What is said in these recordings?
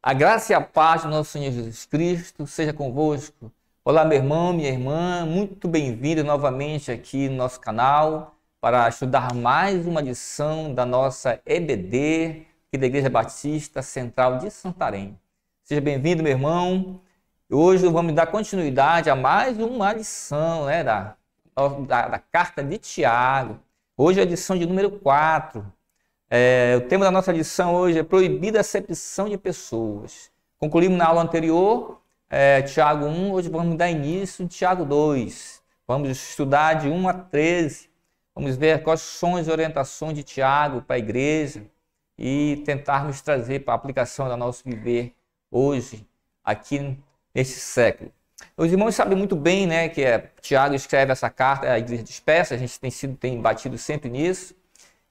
A graça e a paz do nosso Senhor Jesus Cristo seja convosco. Olá, meu irmão, minha irmã, muito bem-vindo novamente aqui no nosso canal para estudar mais uma lição da nossa EBD, aqui da Igreja Batista Central de Santarém. Seja bem-vindo, meu irmão. Hoje vamos dar continuidade a mais uma lição, da carta de Tiago. Hoje é a lição de número 4. O tema da nossa lição hoje é proibida a acepção de pessoas. Concluímos na aula anterior, Tiago 1, hoje vamos dar início em Tiago 2. Vamos estudar de 1 a 13. Vamos ver quais são as orientações de Tiago para a igreja e tentarmos trazer para a aplicação do nosso viver hoje, aqui nesse século. Os irmãos sabem muito bem, que Tiago escreve essa carta à igreja dispersa, a gente tem batido sempre nisso.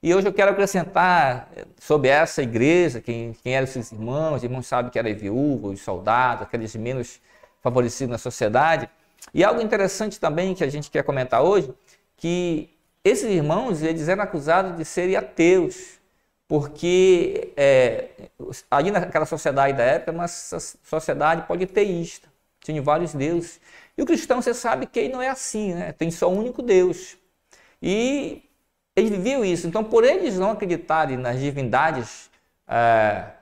E hoje eu quero acrescentar sobre essa igreja, quem eram esses irmãos. Os irmãos sabem que eram viúvas, os soldados, aqueles menos favorecidos na sociedade. E algo interessante também que a gente quer comentar hoje, que esses irmãos, eles eram acusados de serem ateus, porque ali naquela sociedade da época, uma sociedade politeísta, tinha vários deuses. E o cristão, você sabe que ele não é assim, tem só um único Deus. E eles viviam isso. Então, por eles não acreditarem nas divindades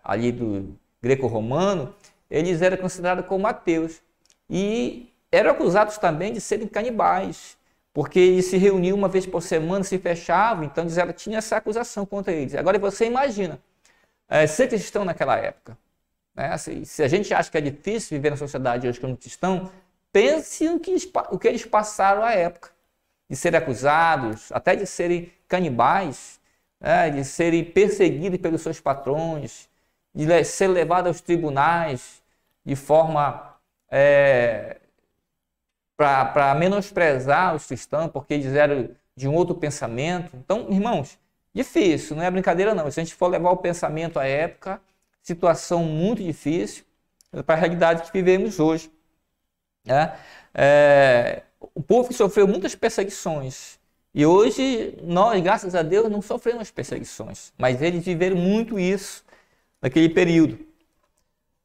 ali do greco-romano, eles eram considerados como ateus. E eram acusados também de serem canibais, porque eles se reuniam uma vez por semana, se fechavam, então tinha essa acusação contra eles. Agora você imagina, ser cristão naquela época. Se a gente acha que é difícil viver na sociedade hoje como cristão, pense o que eles passaram à época. De serem acusados, até de serem canibais, de serem perseguidos pelos seus patrões, de ser levados aos tribunais de forma para menosprezar os cristãos, porque eles eram de um outro pensamento. Então, irmãos, difícil, não é brincadeira não. Se a gente for levar o pensamento à época, situação muito difícil para a realidade que vivemos hoje. O povo que sofreu muitas perseguições. E hoje, nós, graças a Deus, não sofremos perseguições. Mas eles viveram muito isso naquele período.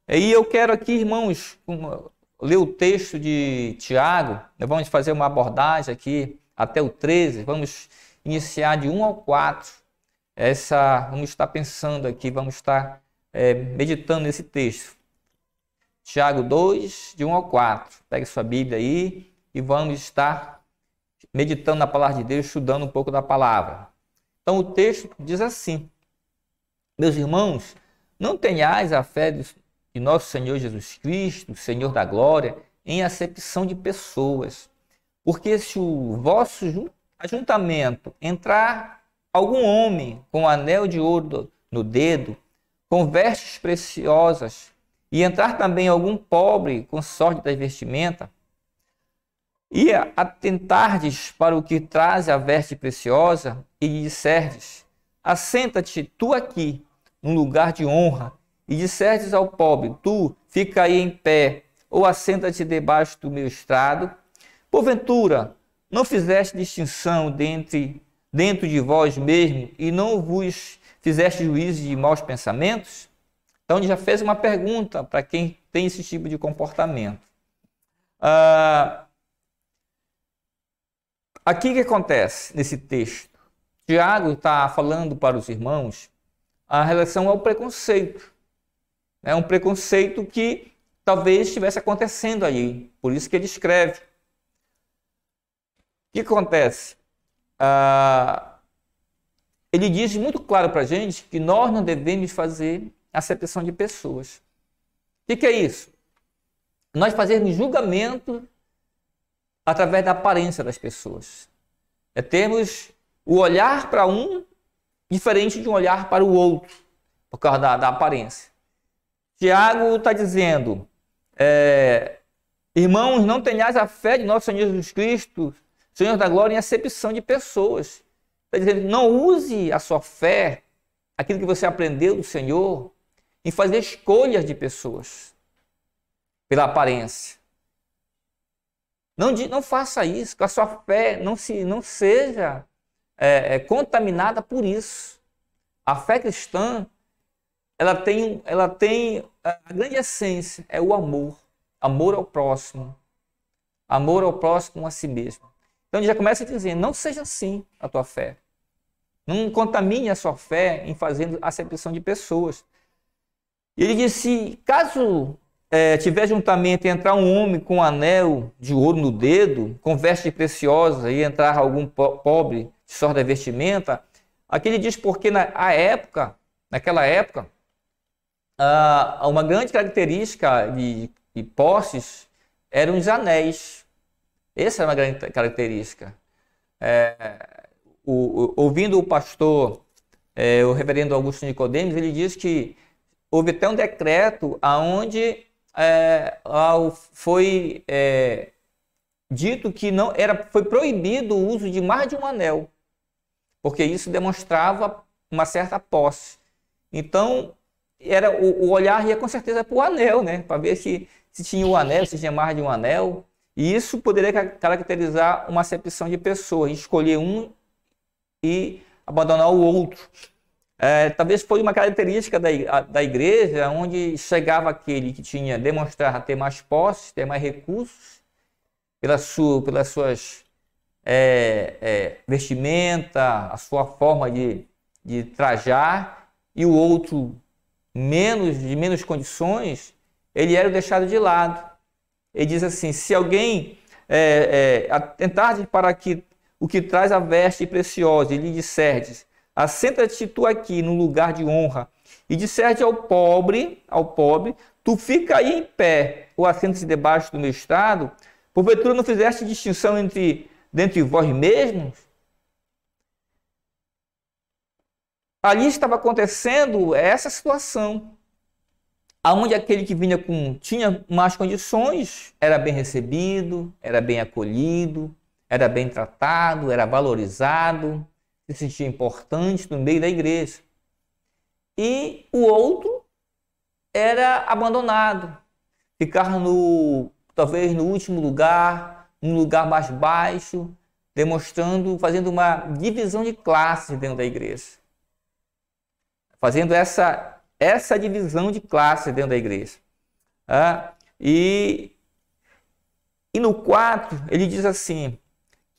E eu quero aqui, irmãos, ler o texto de Tiago. Vamos fazer uma abordagem aqui até o 13. Vamos iniciar de 1 ao 4. Vamos estar pensando aqui, vamos estar meditando nesse texto. Tiago 2, de 1 ao 4. Pegue sua Bíblia aí e vamos estar meditando na palavra de Deus, estudando um pouco da palavra. Então o texto diz assim: meus irmãos, não tenhais a fé de nosso Senhor Jesus Cristo, Senhor da glória, em acepção de pessoas. Porque se o vosso ajuntamento entrar algum homem com um anel de ouro no dedo, com vestes preciosas, e entrar também algum pobre com sorte das vestimentas, e atentardes para o que traz a veste preciosa, e lhe disserdes: assenta-te tu aqui, num lugar de honra, e disserdes ao pobre: tu fica aí em pé, ou assenta-te debaixo do meu estrado, porventura não fizeste distinção dentro de vós mesmo, e não vos fizeste juízo de maus pensamentos? Então ele já fez uma pergunta para quem tem esse tipo de comportamento. Aqui o que acontece nesse texto? Tiago está falando para os irmãos a relação ao preconceito. É um preconceito que talvez estivesse acontecendo aí, por isso que ele escreve. O que acontece? Ele diz muito claro para a gente que nós não devemos fazer acepção de pessoas. O que é isso? Nós fazermos julgamento através da aparência das pessoas. Termos o olhar para um diferente de um olhar para o outro, por causa da aparência. Tiago está dizendo: irmãos, não tenhais a fé de nosso Senhor Jesus Cristo, Senhor da glória, em acepção de pessoas. Está dizendo: não use a sua fé, aquilo que você aprendeu do Senhor, em fazer escolhas de pessoas pela aparência. Não faça isso, que a sua fé não seja contaminada por isso. A fé cristã, ela tem a grande essência é o amor. Amor ao próximo. Amor ao próximo a si mesmo. Então ele já começa dizendo, não seja assim a tua fé. Não contamine a sua fé em fazendo acepção de pessoas. Ele disse, caso tiver juntamente entrar um homem com um anel de ouro no dedo, com veste preciosa, e entrar algum pobre de sorda vestimenta, aqui ele diz porque naquela época, uma grande característica de posses eram os anéis. Essa é uma grande característica. Ouvindo o pastor, o reverendo Augusto Nicodemos, ele diz que houve até um decreto onde foi dito que foi proibido o uso de mais de um anel, porque isso demonstrava uma certa posse. Então, o olhar ia com certeza para o anel, né? Para ver se tinha um anel, se tinha mais de um anel. E isso poderia caracterizar uma acepção de pessoa, escolher um e abandonar o outro. Talvez foi uma característica da igreja, onde chegava aquele que demonstrava ter mais posses, ter mais recursos, pelas suas vestimenta, a sua forma de trajar, e o outro de menos condições, ele era deixado de lado. Ele diz assim, se alguém atentar para o que traz a veste preciosa, e lhe disserdes, assenta-te tu aqui no lugar de honra, e disserdes ao pobre, tu fica aí em pé, ou assenta-te debaixo do meu estrado, porventura não fizeste distinção dentre vós mesmos? Ali estava acontecendo essa situação, onde aquele que tinha más condições era bem recebido, era bem acolhido, era bem tratado, era valorizado, se sentia importante no meio da igreja. E o outro era abandonado, ficar talvez no último lugar, num lugar mais baixo, fazendo uma divisão de classes dentro da igreja. Fazendo essa divisão de classes dentro da igreja. E no 4, ele diz assim,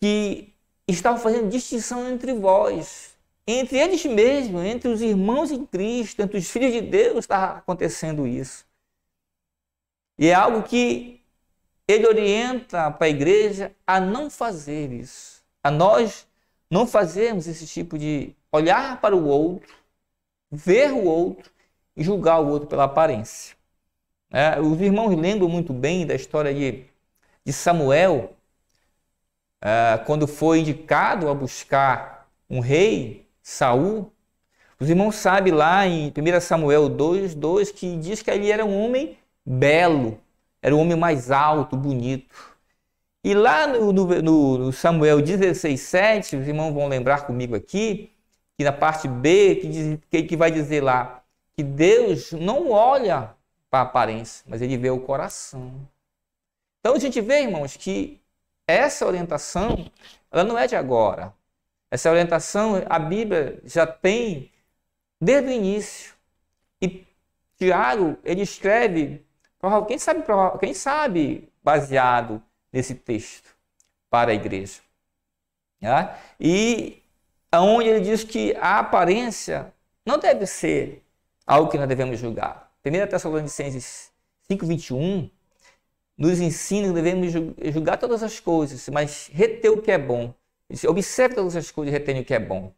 que estavam fazendo distinção entre vós, entre eles mesmos, entre os irmãos em Cristo, entre os filhos de Deus, estava acontecendo isso. E é algo que ele orienta para a igreja a não fazer isso, a nós não fazermos esse tipo de olhar para o outro, ver o outro e julgar o outro pela aparência. Os irmãos lembram muito bem da história de Samuel, quando foi indicado a buscar um rei, Saul. Os irmãos sabem lá em 1 Samuel 2:2 que diz que ele era um homem belo, era o homem mais alto, bonito. E lá no Samuel 16:7, os irmãos vão lembrar comigo aqui, que na parte B, que vai dizer lá, que Deus não olha para a aparência, mas ele vê o coração. Então a gente vê, irmãos, que essa orientação, ela não é de agora. Essa orientação, a Bíblia já tem desde o início. E Tiago, ele escreve, quem sabe baseado nesse texto para a igreja. E onde ele diz que a aparência não deve ser algo que nós devemos julgar. 1 Tessalonicenses 5:21 nos ensina que devemos julgar todas as coisas, mas reter o que é bom. Observe todas as coisas e retenha o que é bom.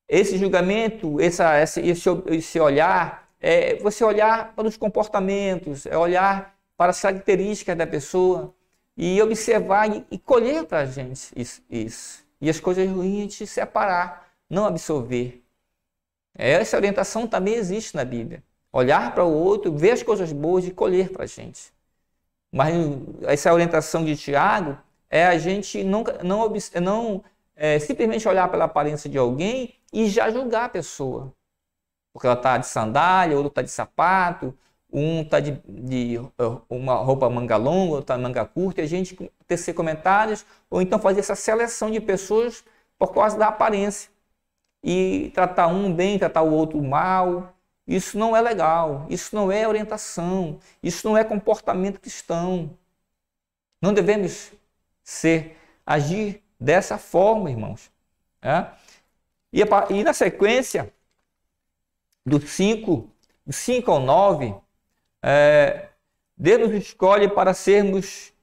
Esse julgamento, esse olhar, você olhar para os comportamentos, é olhar para as características da pessoa e observar e colher para a gente isso. E as coisas ruins a gente separar, não absorver. Essa orientação também existe na Bíblia. Olhar para o outro, ver as coisas boas e colher para a gente. Mas essa orientação de Tiago é a gente não simplesmente olhar pela aparência de alguém e já julgar a pessoa. Porque ela está de sandália, outro está de sapato, um está de uma roupa manga longa, outro está de manga curta, e a gente tecer comentários, ou então fazer essa seleção de pessoas por causa da aparência. E tratar um bem, tratar o outro mal, Isso não é legal, isso não é orientação, isso não é comportamento cristão. Não devemos agir dessa forma, irmãos. E na sequência, do 5 ao 9, Deus nos escolhe para sermos,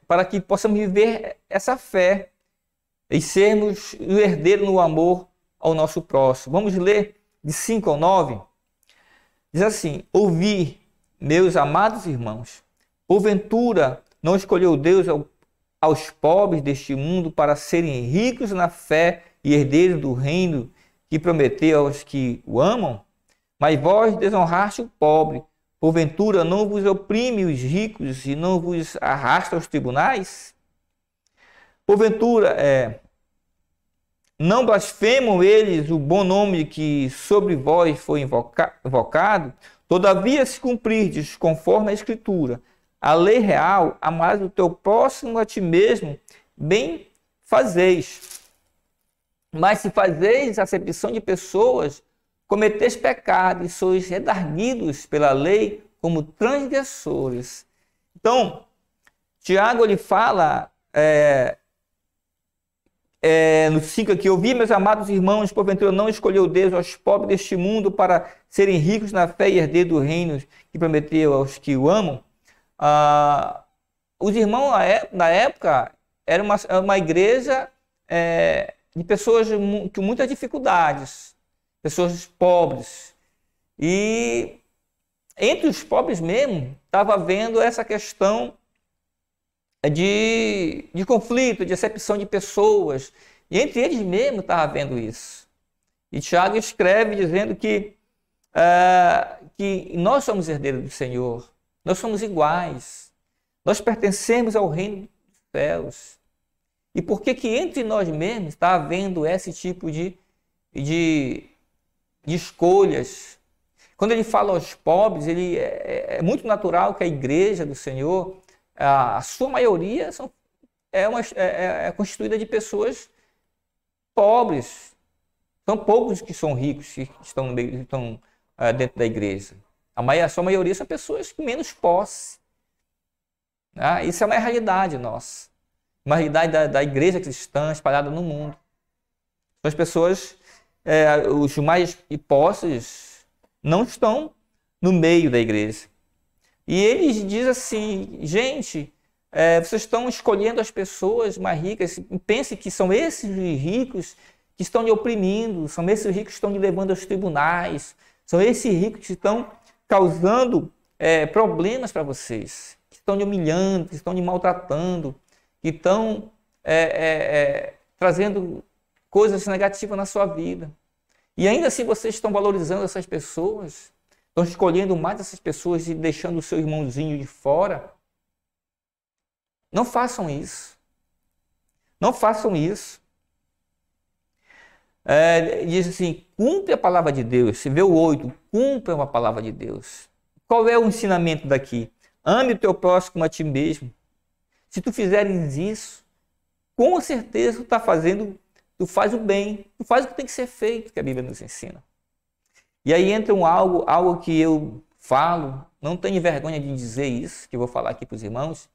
para que possamos viver essa fé e sermos o herdeiro no amor ao nosso próximo. Vamos ler de 5 ao 9. Diz assim: ouvi, meus amados irmãos, porventura não escolheu Deus aos pobres deste mundo para serem ricos na fé e herdeiros do reino que prometeu aos que o amam? Mas vós desonraste o pobre. Porventura não vos oprime os ricos e não vos arrasta aos tribunais? Porventura não blasfemam eles o bom nome que sobre vós foi invocado? Todavia, se cumprirdes conforme a Escritura, a lei real, amarás o teu próximo a ti mesmo, bem fazeis. Mas se fazeis acepção de pessoas, cometeis pecado e sois redarguidos pela lei como transgressores. Então, Tiago ele fala no 5 aqui: ouvi, meus amados irmãos, porventura não escolheu Deus aos pobres deste mundo para serem ricos na fé e herdeiros do reino que prometeu aos que o amam? Os irmãos na época era uma igreja de pessoas com muitas dificuldades, pessoas pobres. E entre os pobres mesmo estava havendo essa questão de conflito, de acepção de pessoas. E entre eles mesmo estava havendo isso. E Tiago escreve dizendo que nós somos herdeiros do Senhor, nós somos iguais, nós pertencemos ao reino dos céus. E por que entre nós mesmos está havendo esse tipo de escolhas? Quando ele fala aos pobres, é muito natural que a igreja do Senhor, a sua maioria é constituída de pessoas pobres. São poucos que são ricos, que estão dentro da igreja. A sua maioria são pessoas com menos posse. Isso é uma realidade nossa. Uma realidade da igreja cristã espalhada no mundo. As pessoas, os mais posses, não estão no meio da igreja. E eles dizem assim: gente, vocês estão escolhendo as pessoas mais ricas, pensem que são esses ricos que estão lhe oprimindo, são esses ricos que estão lhe levando aos tribunais, são esses ricos que estão causando problemas para vocês, que estão lhe humilhando, que estão lhe maltratando, que estão trazendo coisas negativas na sua vida. E ainda assim vocês estão valorizando essas pessoas, estão escolhendo mais essas pessoas e deixando o seu irmãozinho de fora. Não façam isso. Não façam isso. Diz assim: cumpre a palavra de Deus. Se vê o 8, cumpre a palavra de Deus. Qual é o ensinamento daqui? Ame o teu próximo como a ti mesmo. Se tu fizeres isso, com certeza tu faz o bem, tu faz o que tem que ser feito, que a Bíblia nos ensina. E aí entra algo que eu falo, não tenho vergonha de dizer isso, que eu vou falar aqui para os irmãos,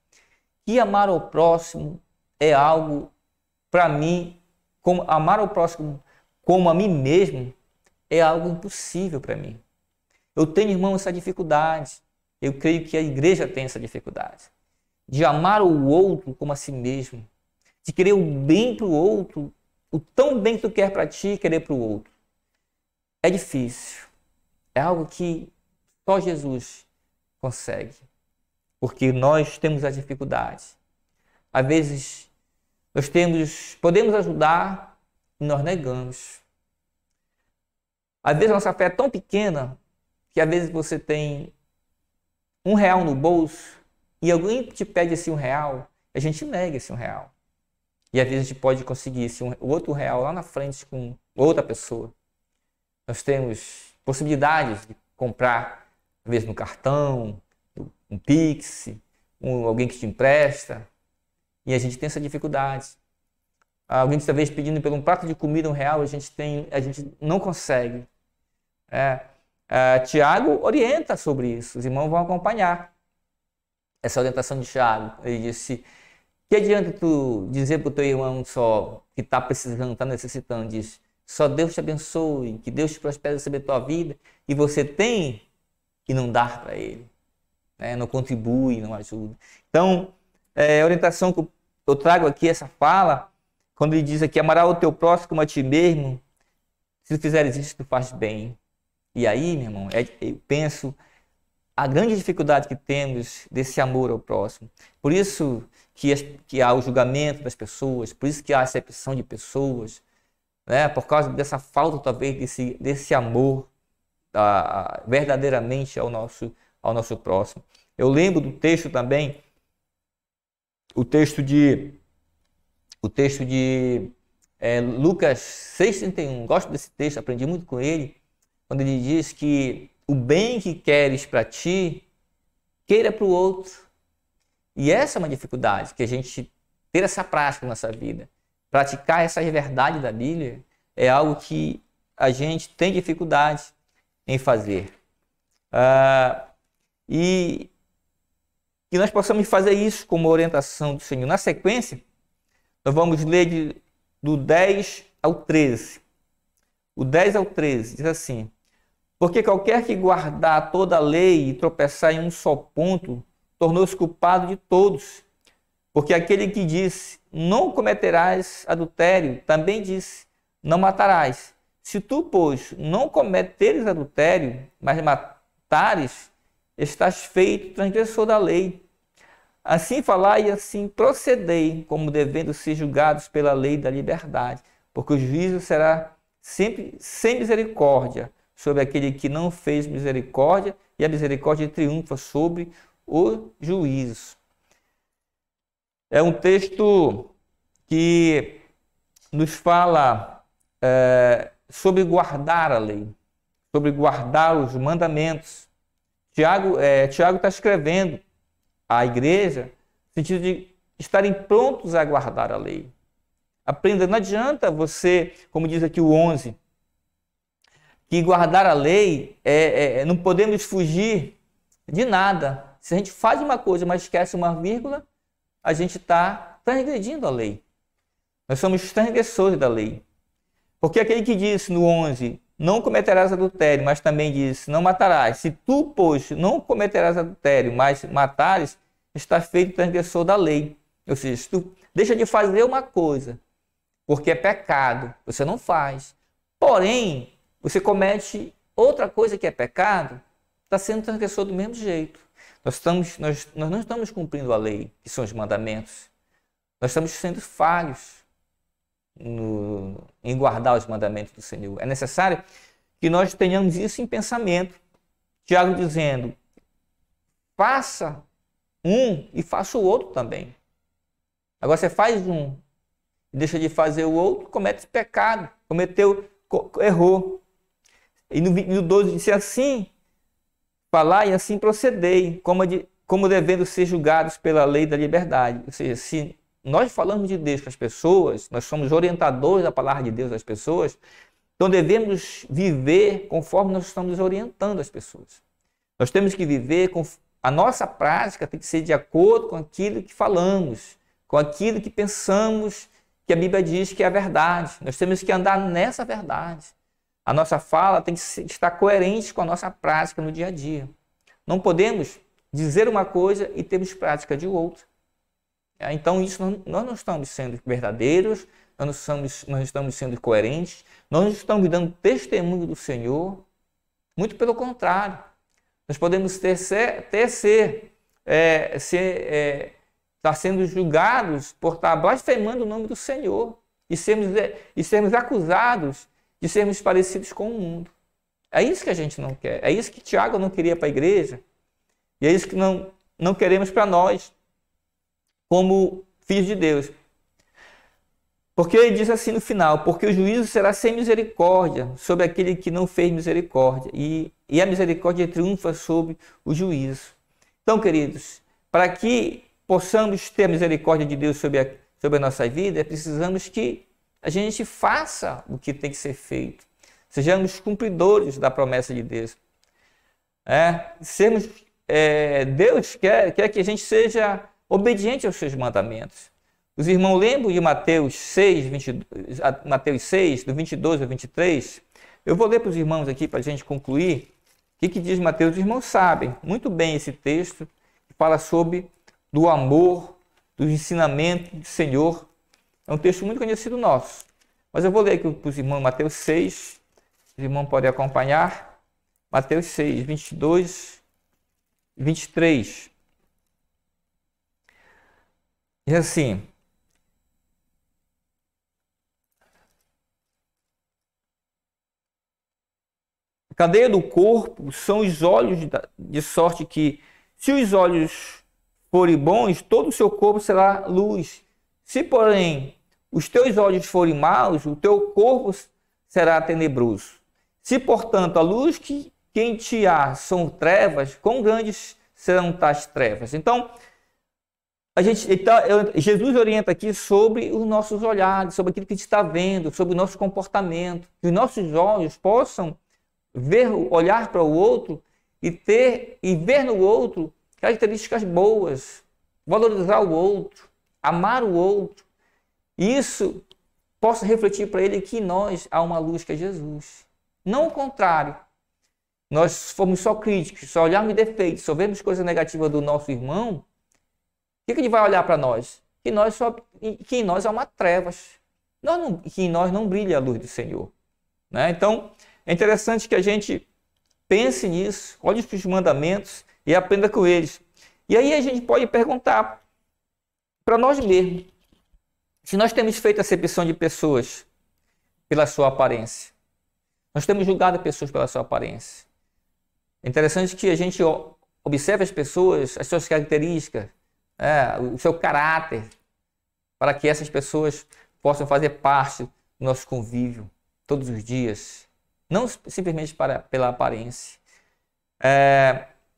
que amar ao próximo é algo, para mim, amar ao próximo como a mim mesmo, é algo impossível para mim. Eu tenho, irmão, essa dificuldade. Eu creio que a igreja tem essa dificuldade. De amar o outro como a si mesmo. De querer o bem para o outro, o tão bem que tu quer para ti, querer para o outro. É difícil. É algo que só Jesus consegue. Porque nós temos as dificuldades. Às vezes, podemos ajudar e nós negamos. Às vezes, a nossa fé é tão pequena que às vezes você tem R$1 no bolso e alguém te pede esse R$1, a gente nega esse R$1. E às vezes a gente pode conseguir esse outro R$1 lá na frente com outra pessoa. Nós temos possibilidades de comprar, às vezes no cartão, um Pix, alguém que te empresta. E a gente tem essa dificuldade. Alguém talvez pedindo por um prato de comida R$1, a gente não consegue. Tiago orienta sobre isso, os irmãos vão acompanhar essa orientação de Tiago. Ele disse: que adianta tu dizer para o teu irmão só que está precisando, está necessitando disso? Só Deus te abençoe, que Deus te prospere sobre a tua vida, e você tem que não dar para ele, né? Não contribui, não ajuda. Então, a orientação que eu trago aqui, essa fala, quando ele diz aqui: amará o teu próximo como a ti mesmo, se fizeres isso, tu faz bem. E aí, meu irmão, eu penso a grande dificuldade que temos desse amor ao próximo. Por isso que há o julgamento das pessoas, por isso que há a acepção de pessoas, né? Por causa dessa falta, talvez, desse amor verdadeiramente ao nosso próximo. Eu lembro do texto também, o texto de Lucas 6,31. Gosto desse texto, aprendi muito com ele, quando ele diz que o bem que queres para ti, queira para o outro. E essa é uma dificuldade, que a gente ter essa prática na nossa vida. Praticar essa verdade da Bíblia é algo que a gente tem dificuldade em fazer. E que nós possamos fazer isso como orientação do Senhor. Na sequência, nós vamos ler do 10 ao 13. O 10 ao 13 diz assim: porque qualquer que guardar toda a lei e tropeçar em um só ponto, tornou-se culpado de todos. Porque aquele que disse: não cometerás adultério, também disse: não matarás. Se tu, pois, não cometeres adultério, mas matares, estás feito transgressor da lei. Assim falai e assim procedei, como devendo ser julgados pela lei da liberdade, porque o juízo será sempre sem misericórdia sobre aquele que não fez misericórdia, e a misericórdia triunfa sobre o juízo. É um texto que nos fala sobre guardar a lei, sobre guardar os mandamentos. Tiago está escrevendo à igreja no sentido de estarem prontos a guardar a lei. Aprenda, não adianta você, como diz aqui o 11, que guardar a lei, não podemos fugir de nada. Se a gente faz uma coisa, mas esquece uma vírgula, a gente está transgredindo a lei. Nós somos transgressores da lei. Porque aquele que disse no 11, não cometerás adultério, mas também disse, não matarás. Se tu, pois, não cometerás adultério, mas matares, está feito transgressor da lei. Ou seja, se tu deixa de fazer uma coisa, porque é pecado, você não faz. Porém, você comete outra coisa que é pecado, está sendo transgressor do mesmo jeito. Nós não estamos cumprindo a lei, que são os mandamentos. Nós estamos sendo falhos em guardar os mandamentos do Senhor. É necessário que nós tenhamos isso em pensamento. Tiago dizendo, faça um e faça o outro também. Agora você faz um e deixa de fazer o outro, comete pecado, errou. E no 12 disse assim, falar e assim procedei, como devendo ser julgados pela lei da liberdade. Ou seja, se nós falamos de Deus para as pessoas, nós somos orientadores da palavra de Deus às pessoas, então devemos viver conforme nós estamos orientando as pessoas. Nós temos que viver, a nossa prática tem que ser de acordo com aquilo que falamos, com aquilo que pensamos que a Bíblia diz que é a verdade. Nós temos que andar nessa verdade. A nossa fala tem que estar coerente com a nossa prática no dia a dia. Não podemos dizer uma coisa e termos prática de outra. Então, nós não estamos sendo verdadeiros, nós não estamos sendo coerentes, nós não estamos dando testemunho do Senhor. Muito pelo contrário. Nós podemos estar sendo julgados por estar blasfemando o nome do Senhor e sermos acusados de sermos parecidos com o mundo. É isso que a gente não quer. É isso que Tiago não queria para a igreja. E é isso que não queremos para nós, como filhos de Deus. Porque ele diz assim no final, porque o juízo será sem misericórdia sobre aquele que não fez misericórdia. E a misericórdia triunfa sobre o juízo. Então, queridos, para que possamos ter a misericórdia de Deus sobre a nossa vida, precisamos que a gente faça o que tem que ser feito. sejamos cumpridores da promessa de Deus. Deus quer que a gente seja obediente aos seus mandamentos. Os irmãos lembram de Mateus 6, do 22 ao 23? Eu vou ler para os irmãos aqui para a gente concluir. O que diz Mateus? Os irmãos sabem muito bem esse texto, que fala sobre do amor, do ensinamento do Senhor. É um texto muito conhecido nosso. Mas eu vou ler aqui para os irmãos Mateus 6. Os irmãos podem acompanhar. Mateus 6, 22 e 23. Diz assim: a cadeia do corpo são os olhos, de sorte que, se os olhos forem bons, todo o seu corpo será luz. Se, porém, os teus olhos forem maus, o teu corpo será tenebroso. Se, portanto, a luz que em ti há são trevas, quão grandes serão tais trevas? Então, Jesus orienta aqui sobre os nossos olhares, sobre aquilo que a gente está vendo, sobre o nosso comportamento. Que os nossos olhos possam olhar para o outro e ver no outro características boas, valorizar o outro, amar o outro. Isso possa refletir para ele que em nós há uma luz que é Jesus. Não o contrário. Nós formos só críticos, só olharmos defeitos, só vemos coisas negativas do nosso irmão, o que ele vai olhar para nós? Que em nós há uma trevas. Que em nós não brilha a luz do Senhor. Então, é interessante que a gente pense nisso, olhe para os mandamentos e aprenda com eles. E aí a gente pode perguntar para nós mesmos, se nós temos feito acepção de pessoas pela sua aparência. Nós temos julgado pessoas pela sua aparência. É interessante que a gente observe as pessoas, as suas características, o seu caráter, para que essas pessoas possam fazer parte do nosso convívio todos os dias, não simplesmente pela aparência.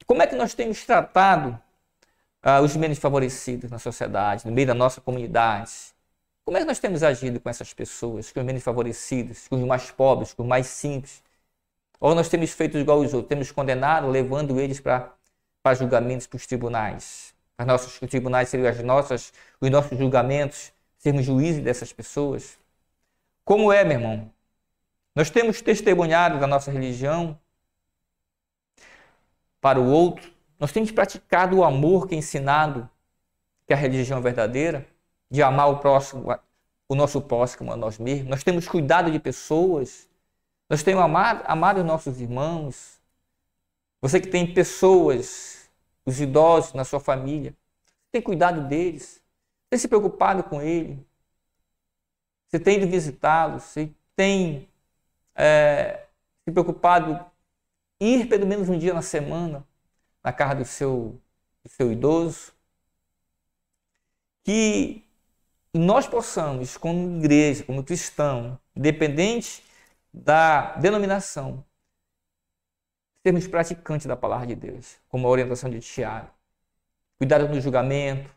Como é que nós temos tratado os menos favorecidos na sociedade, no meio da nossa comunidade? Como é que nós temos agido com essas pessoas, com os menos favorecidos, com os mais pobres, com os mais simples? Ou nós temos feito igual os outros, temos condenado, levando eles para julgamentos, para os tribunais? Os tribunais seriam os nossos julgamentos, sermos juízes dessas pessoas? Como é, meu irmão? Nós temos testemunhado da nossa religião para o outro? Nós temos praticado o amor que é ensinado, que é a religião verdadeira, de amar o nosso próximo a nós mesmos? Nós temos cuidado de pessoas? Nós temos amado os nossos irmãos? Você que tem pessoas, os idosos na sua família, tem cuidado deles? Tem se preocupado com eles? Você tem ido visitá-los? Você tem se preocupado em ir pelo menos um dia na semana na casa do seu idoso? Que nós possamos, como igreja, como cristão, independente da denominação, sermos praticantes da palavra de Deus, como a orientação de Tiago. Cuidado no julgamento,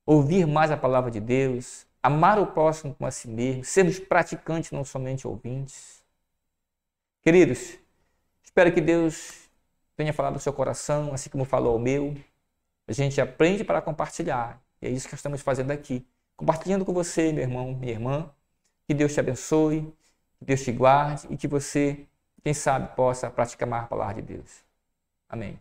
ouvir mais a palavra de Deus, amar o próximo como a si mesmo, sermos praticantes, não somente ouvintes. Queridos, espero que Deus tenha falado ao seu coração, assim como falou ao meu. A gente aprende para compartilhar, e é isso que estamos fazendo aqui. Compartilhando com você, meu irmão, minha irmã. Que Deus te abençoe, que Deus te guarde e que você, quem sabe, possa praticar mais a palavra de Deus. Amém.